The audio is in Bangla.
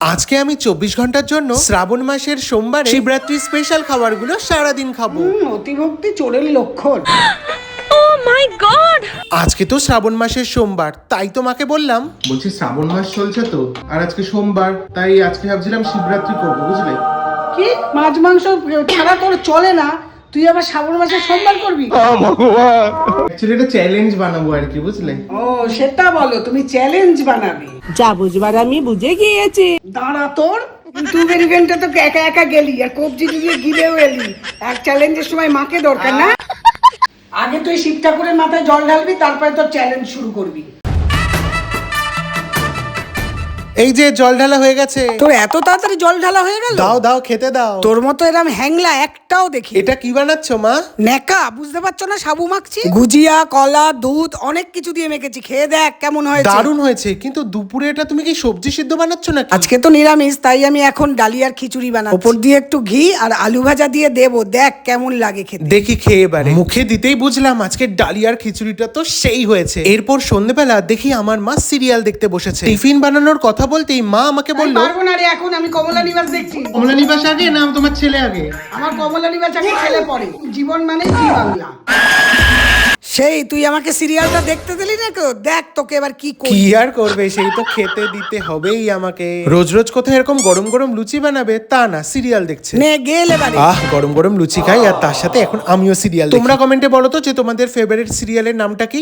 আজকে আমি 24 ঘন্টার জন্য শ্রাবণ মাসের সোমবারে শিবরাত্রি স্পেশাল খাবারগুলো সারাদিন খাবো। অতিভক্তি চোরের লক্ষণ। Oh my god! আজকে তো শ্রাবণ মাসের সোমবার, তাই তো মাকে বললাম বলছি শ্রাবণ মাস চলছে তো, আর আজকে সোমবার, তাই আজকে ভাবছিলাম শিবরাত্রি করবো, বুঝলে? কি মাছ মাংস ছাড়া তোর চলে না, তুই আবার শ্রাবণ মাসে সোমবার করবি? অ্যাকচুয়ালি এটা চ্যালেঞ্জ বানাবো আর কি, বুঝলে? ও সেটা বলো, তুমি চ্যালেঞ্জ বানাবে। যা বুঝবার আমি বুঝে গিয়েছি। দাঁড়া, তোর ইউটিউবের ইভেন্টে তো একা একা গেলি আর কবজি দিয়ে গিলেও এলি। এক চ্যালেঞ্জের সময় মাকে দরকার না? আগে তুই শিব ঠাকুরের মাথায় জল ঢালবি, তারপরে তোর চ্যালেঞ্জ শুরু করবি। এই যে জল ঢালা হয়ে গেছে। তোর এত তাড়াতাড়ি জল ঢালা হয়ে গেল? দাও দাও, খেতে দাও। তোর মতো এরম হ্যাংলা একটাও দেখি। এটা কি বানাচ্ছো মা? নেকা, বুঝতে পারছো না? সাবু মাখছি, গুজিয়া, কলা, দুধ, অনেক কিছু দিয়ে মেখেছি। খেয়ে দেখ কেমন হয়েছে। দারুণ হয়েছে, কিন্তু দুপুরে এটা তুমি কি সবজি সিদ্ধ বানাচ্ছ নাকি? আজকে তো নিরামিষ, তাই আমি এখন ডালিয়ার খিচুড়ি বানাচ্ছি। ওপর দিয়ে একটু ঘি আর আলু ভাজা দিয়ে দেবো, দেখ কেমন লাগে খেতে। দেখি খেয়ে এবারে। মুখে দিতেই বুঝলাম আজকে ডালিয়ার খিচুড়িটা তো সেই হয়েছে। এরপর সন্ধ্যেবেলা দেখি আমার মা সিরিয়াল দেখতে বসেছে। টিফিন বানানোর কথা বলতেই মা আমাকে বললো, পারবো না রে, এখন আমি কমলা নিবাস দেখছি। কমলা নিবাস আগে না তোমার ছেলে আগে? আমার কমলা নিবাস আগে, ছেলে পরে। জীবন মানে জি বাংলা। সেই তুই আমাকে সিরিয়ালটা দেখতে দিলি না কেউ? দেখ তোকে এবার কি করি। কি আর করবে, সেই তো খেতে দিতে হবেই আমাকে। রোজ রোজ কোথায় এরকম গরম গরম লুচি বানাবে তা না, সিরিয়াল দেখছে। নে গেল এবারে। গরম গরম লুচি খাই, আর তার সাথে এখন আমিও সিরিয়াল। তোমরা কমেন্টে বলো তো যে তোমাদের ফেভারিট সিরিয়ালের নামটা কি?